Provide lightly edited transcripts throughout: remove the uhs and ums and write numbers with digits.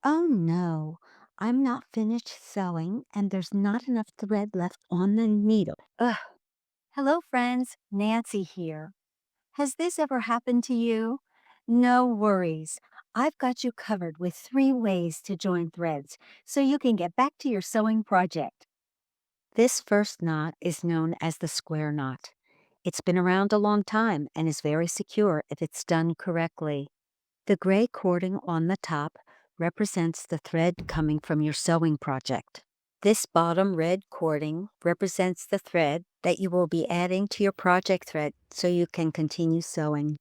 Oh no, I'm not finished sewing and there's not enough thread left on the needle. Ugh. Hello, friends. Nancy here. Has this ever happened to you? No worries. I've got you covered with 3 ways to join threads so you can get back to your sewing project. This first knot is known as the square knot. It's been around a long time and is very secure if it's done correctly. The gray cording on the top represents the thread coming from your sewing project. This bottom red cording represents the thread that you will be adding to your project thread so you can continue sewing.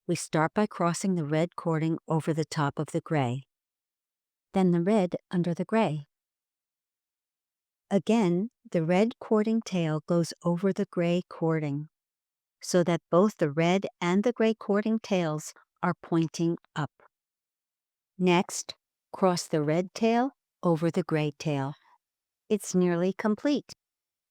We start by crossing the red cording over the top of the gray, then the red under the gray. Again, the red cording tail goes over the gray cording so that both the red and the gray cording tails are pointing up. Next, cross the red tail over the gray tail. It's nearly complete.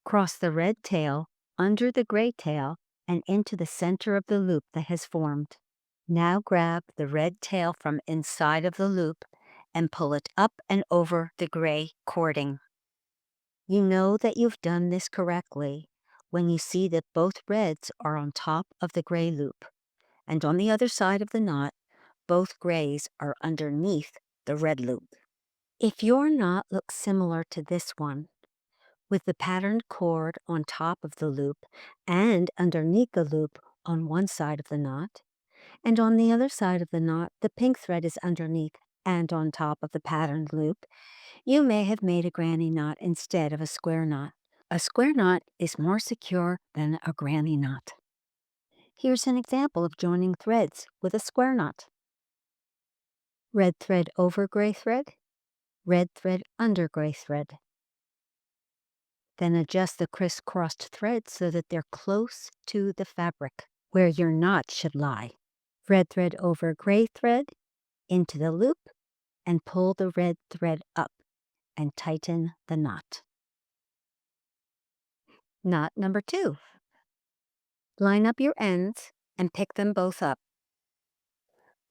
Cross the red tail under the gray tail and into the center of the loop that has formed. Now grab the red tail from inside of the loop and pull it up and over the gray cording. You know that you've done this correctly when you see that both reds are on top of the gray loop, and on the other side of the knot, both grays are underneath the red loop. If your knot looks similar to this one, with the patterned cord on top of the loop and underneath the loop on one side of the knot, and on the other side of the knot, the pink thread is underneath and on top of the patterned loop, you may have made a granny knot instead of a square knot. A square knot is more secure than a granny knot. Here's an example of joining threads with a square knot. Red thread over gray thread, red thread under gray thread. Then adjust the crisscrossed threads so that they're close to the fabric, where your knot should lie. Red thread over gray thread, into the loop, and pull the red thread up and tighten the knot. Knot number 2. Line up your ends and pick them both up.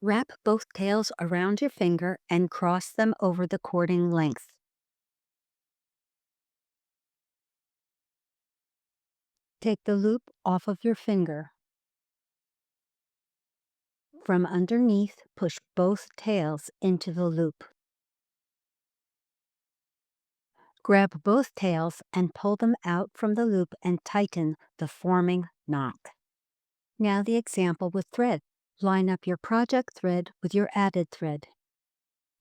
Wrap both tails around your finger and cross them over the cording length. Take the loop off of your finger. From underneath, push both tails into the loop. Grab both tails and pull them out from the loop and tighten the forming knot. Now the example with thread. Line up your project thread with your added thread.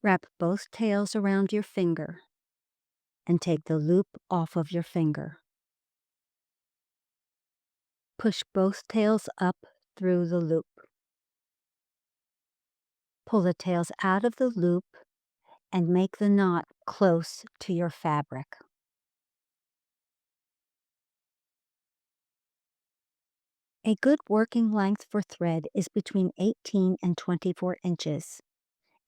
Wrap both tails around your finger and take the loop off of your finger. Push both tails up through the loop. Pull the tails out of the loop and make the knot close to your fabric. A good working length for thread is between 18 and 24 inches.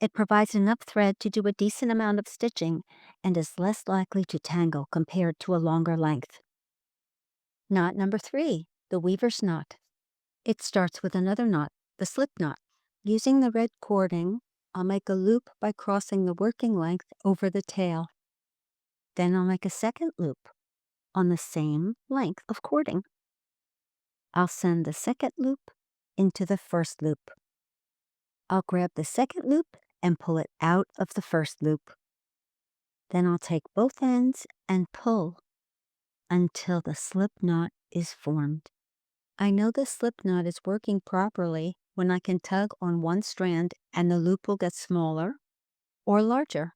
It provides enough thread to do a decent amount of stitching and is less likely to tangle compared to a longer length. Knot number 3, the weaver's knot. It starts with another knot, the slip knot. Using the red cording, I'll make a loop by crossing the working length over the tail. Then I'll make a second loop on the same length of cording. I'll send the second loop into the first loop. I'll grab the second loop and pull it out of the first loop. Then I'll take both ends and pull until the slip knot is formed. I know the slip knot is working properly when I can tug on one strand and the loop will get smaller or larger.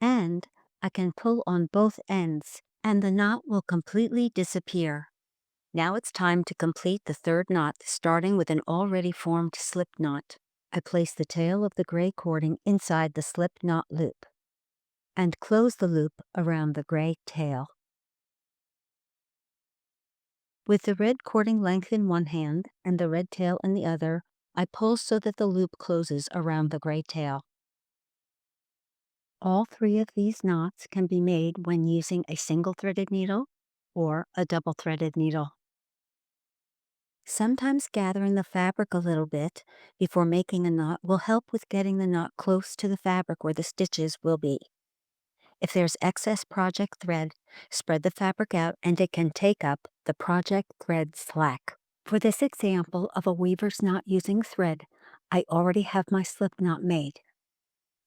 And I can pull on both ends and the knot will completely disappear. Now it's time to complete the third knot, starting with an already formed slip knot. I place the tail of the gray cording inside the slip knot loop and close the loop around the gray tail. With the red cording length in one hand and the red tail in the other, I pull so that the loop closes around the gray tail. All 3 of these knots can be made when using a single threaded needle or a double threaded needle. Sometimes gathering the fabric a little bit before making a knot will help with getting the knot close to the fabric where the stitches will be. If there's excess project thread, spread the fabric out and it can take up the project thread slack. For this example of a weaver's knot using thread, I already have my slip knot made.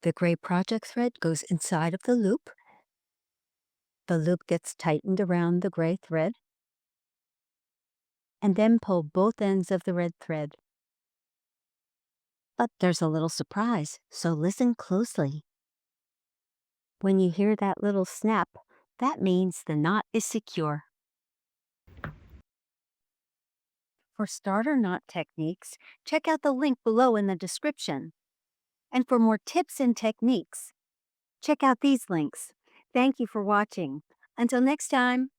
The gray project thread goes inside of the loop. The loop gets tightened around the gray thread, and then pull both ends of the red thread. But there's a little surprise, so listen closely. When you hear that little snap, that means the knot is secure. For starter knot techniques, check out the link below in the description. And for more tips and techniques, check out these links. Thank you for watching. Until next time.